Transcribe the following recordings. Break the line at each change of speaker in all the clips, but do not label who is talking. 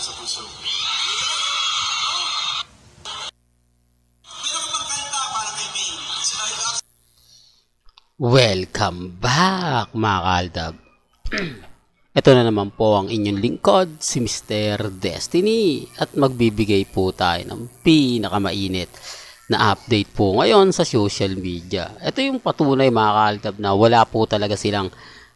sa puso.
Welcome back mga kaaldab. Ito na naman po ang inyong lingkod, si Mr. Destiny, at magbibigay po tayo ng pinakamainit na update po ngayon sa social media. Ito yung patunay mga kaaldab na wala po talaga silang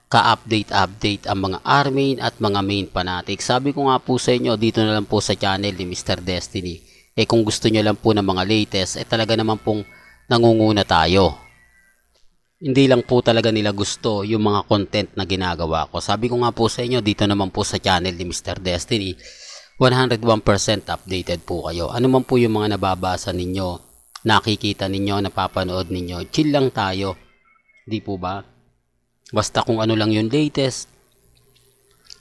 ka-update ang mga armain at mga main fanatics. Sabi ko nga po sa inyo, dito na lang po sa channel ni Mr. Destiny. Kung gusto nyo lang po ng mga latest, talaga naman pong nangunguna tayo. Hindi lang po talaga nila gusto yung mga content na ginagawa ko. Sabi ko nga po sa inyo, dito naman po sa channel ni Mr. Destiny, 101% updated po kayo. Ano man po yung mga nababasa ninyo, nakikita ninyo, napapanood ninyo, chill lang tayo. Di po ba? Basta kung ano lang yung latest,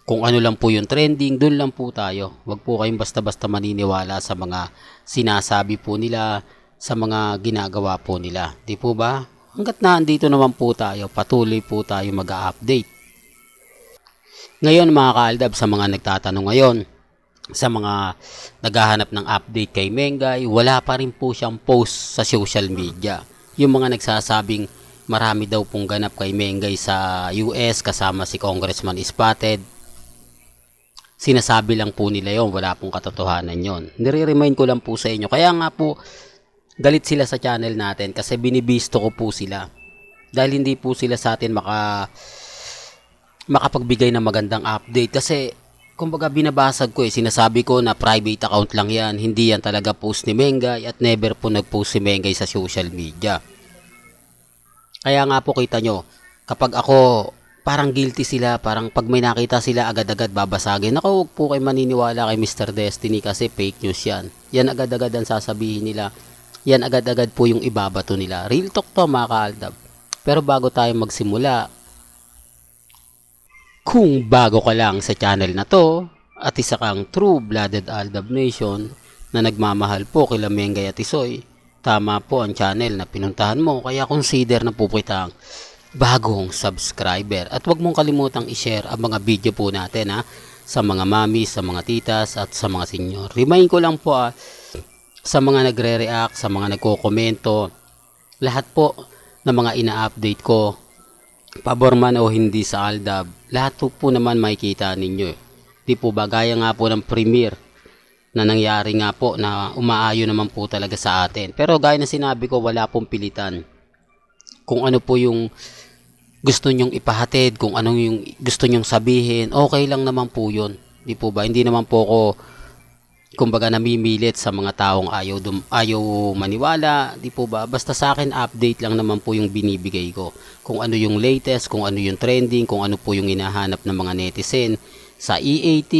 kung ano lang po yung trending, dun lang po tayo. Huwag po kayong basta-basta maniniwala sa mga sinasabi po nila, sa mga ginagawa po nila. Di po ba? Hanggat na andito naman po tayo, patuloy po tayo mag-update. Ngayon mga kaaldab, sa mga nagtatanong ngayon, sa mga naghahanap ng update kay Mengay, wala pa rin po siyang post sa social media. Yung mga nagsasabing marami daw pong ganap kay Mengay sa US kasama si Congressman Spotted, sinasabi lang po nila yon, wala pong katotohanan yon. Nire-remind ko lang po sa inyo. Kaya nga po, galit sila sa channel natin kasi binibisto ko po sila. Dahil hindi po sila sa atin makapagbigay ng magandang update. Kasi, kumbaga binabasag ko sinasabi ko na private account lang yan. Hindi yan talaga post ni Mengay at never po nag-post si Mengay sa social media. Kaya nga po kita nyo, kapag ako, parang guilty sila, parang pag may nakita sila agad-agad babasagin. Naku, huwag po kayo maniniwala kay Mr. Destiny kasi fake news yan. Yan agad-agad ang sasabihin nila. Yan agad-agad po yung ibabato nila. Real talk to mga kaaldab. Pero bago tayo magsimula, kung bago ka lang sa channel na to, at isa kang true-blooded Aldab Nation na nagmamahal po kila Mengay at Isoy, tama po ang channel na pinuntahan mo. Kaya consider na po kitang bagong subscriber. At huwag mong kalimutang i-share ang mga video po natin sa mga mami, sa mga titas at sa mga senior. Remind ko lang po sa mga nagre-react, sa mga nagko-komento, lahat po ng mga ina-update ko, pabor man o hindi sa Aldab, lahat po naman makikita ninyo. Di po ba? Gaya nga po ng premiere na nangyari nga po na umaayo naman po talaga sa atin. Pero gaya na sinabi ko, wala pong pilitan. Kung ano po yung gusto nyong ipahatid, kung ano yung gusto nyong sabihin, okay lang naman po yun. Di po ba? Hindi naman po ako kumbaga namimilit sa mga taong ayaw maniwala, di po ba? Basta sa akin update lang naman po yung binibigay ko. Kung ano yung latest, kung ano yung trending, kung ano po yung hinahanap ng mga netizen sa EAT,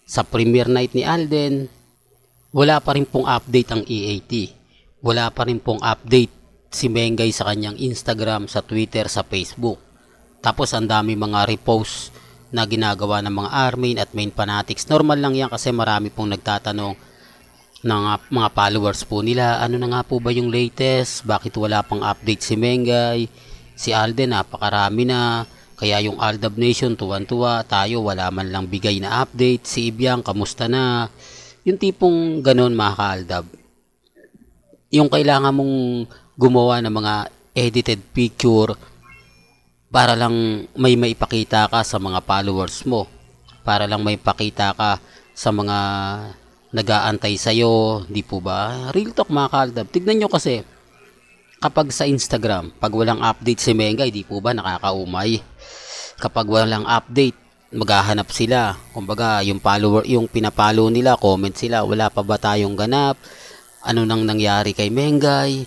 sa premiere night ni Alden, wala pa rin pong update ang EAT. Wala pa rin pong update si Mengay sa kanyang Instagram, sa Twitter, sa Facebook. Tapos ang dami mga repost na ginagawa ng mga armain at main fanatics. Normal lang yan kasi marami pong nagtatanong ng mga followers po nila, ano na nga po ba yung latest? Bakit wala pang update si Mengay? Si Alden napakarami na. Kaya yung Aldab Nation tuwan-tuwa, tayo wala man lang bigay na update. Si Ibiang kamusta na? Yung tipong ganon mga kaaldab. Yung kailangan mong gumawa ng mga edited picture para lang may maipakita ka sa mga followers mo. Para lang may pakita ka sa mga nag-aantay sa'yo. Di po ba? Real talk mga kaaldab. Tignan nyo kasi, kapag sa Instagram, pag walang update si Mengay, di po ba nakakaumay? Kapag walang update, maghahanap sila. Kumbaga, yung follower, yung pinapollow nila, comment sila, wala pa ba tayong ganap? Ano nang nangyari kay Mengay?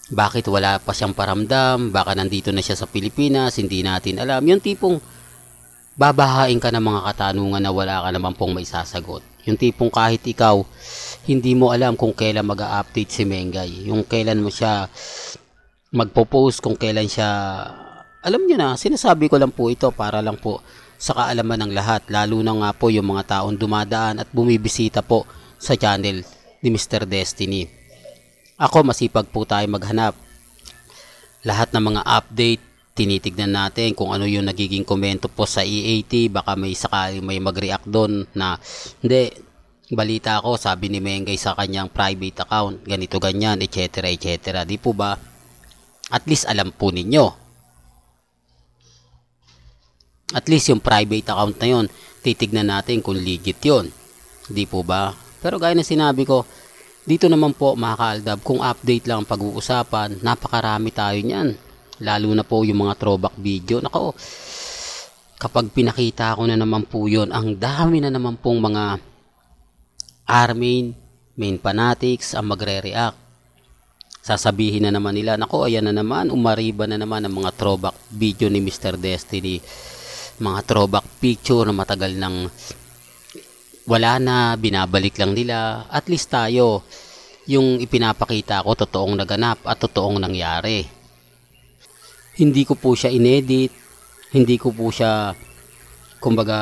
Bakit wala pa siyang paramdam? Baka nandito na siya sa Pilipinas, hindi natin alam. Yung tipong babahain ka ng mga katanungan na wala ka naman pong may sasagot. Yung tipong kahit ikaw, hindi mo alam kung kailan mag-update si Mengay. Yung kailan mo siya magpo-post, kung kailan siya... Alam nyo na, sinasabi ko lang po ito para lang po sa kaalaman ng lahat. Lalo na nga po yung mga taong dumadaan at bumibisita po sa channel ni Mr. Destiny. Ako, masipag po tayo maghanap. Lahat ng mga update, tinitignan natin kung ano yung nagiging komento po sa EAT. Baka may sakali may mag-react doon na hindi, balita ko sabi ni Mengay sa kanyang private account ganito ganyan, etc etc. Di po ba? At least alam po ninyo. At least yung private account na yon, titignan natin kung legit yon. Di po ba? Pero gaya na sinabi ko, dito naman po mga kaaldab, kung update lang ang pag-uusapan, napakarami tayo niyan. Lalo na po yung mga throwback video. Nako, kapag pinakita ko na naman po yun, ang dami na naman pong mga main fanatics ang magre-react. Sasabihin na naman nila, nako ayan na naman, umariba na naman ang mga throwback video ni Mr. Destiny. Mga throwback picture na matagal nang wala na, binabalik lang nila. At least tayo, yung ipinapakita ko, totoong naganap at totoong nangyari. Hindi ko po siya inedit, hindi ko po siya, kumbaga,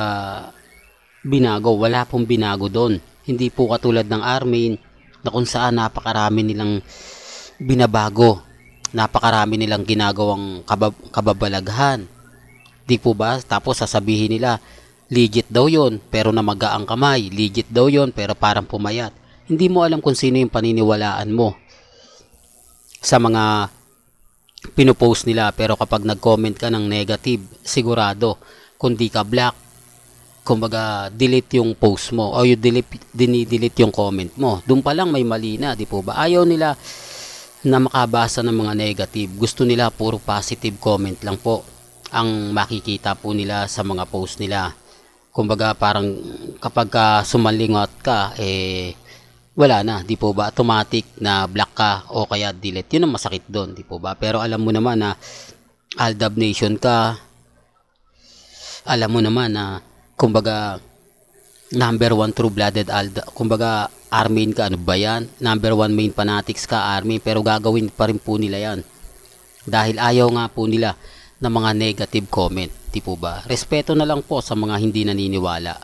binago. Wala pong binago doon. Hindi po katulad ng Armin na kung saan napakarami nilang binabago. Napakarami nilang ginagawang kababalaghan. Di po ba? Tapos sasabihin nila, legit daw yon pero namaga ang kamay. Legit daw yon pero parang pumayat. Hindi mo alam kung sino yung paniniwalaan mo sa mga pinopost nila. Pero kapag nag-comment ka ng negative, sigurado, kung di ka black, kumbaga delete yung post mo o you delete yung comment mo. Doon pa lang may mali na, di po ba? Ayaw nila na makabasa ng mga negative. Gusto nila puro positive comment lang po ang makikita po nila sa mga post nila. Kumbaga parang kapag sumalingot ka, wala na, di po ba? Automatic na block ka o kaya delete. Yun ang masakit doon, di po ba? Pero alam mo naman na Aldab Nation ka. Alam mo naman na kumbaga number 1 true-blooded Aldab. Kumbaga Armin ka, ano ba yan? Number 1 main fanatics ka, Armin. Pero gagawin pa rin po nila yan. Dahil ayaw nga po nila ng mga negative comment, di po ba? Respeto na lang po sa mga hindi naniniwala.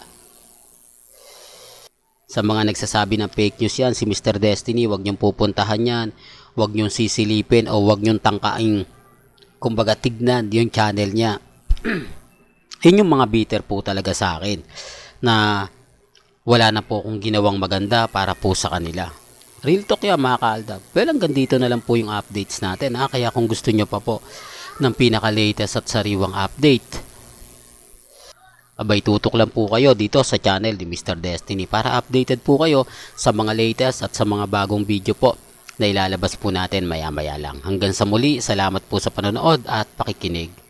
Sa mga nagsasabi ng fake news yan, si Mr. Destiny, wag niyong pupuntahan yan, wag niyong sisilipin o wag niyong tangkaing, kumbaga tignan yung channel niya. Yun yung mga bitter po talaga sa akin, na wala na po akong ginawang maganda para po sa kanila. Real talk yan mga kaaldab. Well, hanggang dito na lang po yung updates natin. Kaya kung gusto nyo pa po ng pinaka-latest at sariwang update, abay tutok lang po kayo dito sa channel ni Mr. Destiny para updated po kayo sa mga latest at sa mga bagong video po na ilalabas po natin maya maya lang. Hanggang sa muli, salamat po sa panonood at pakikinig.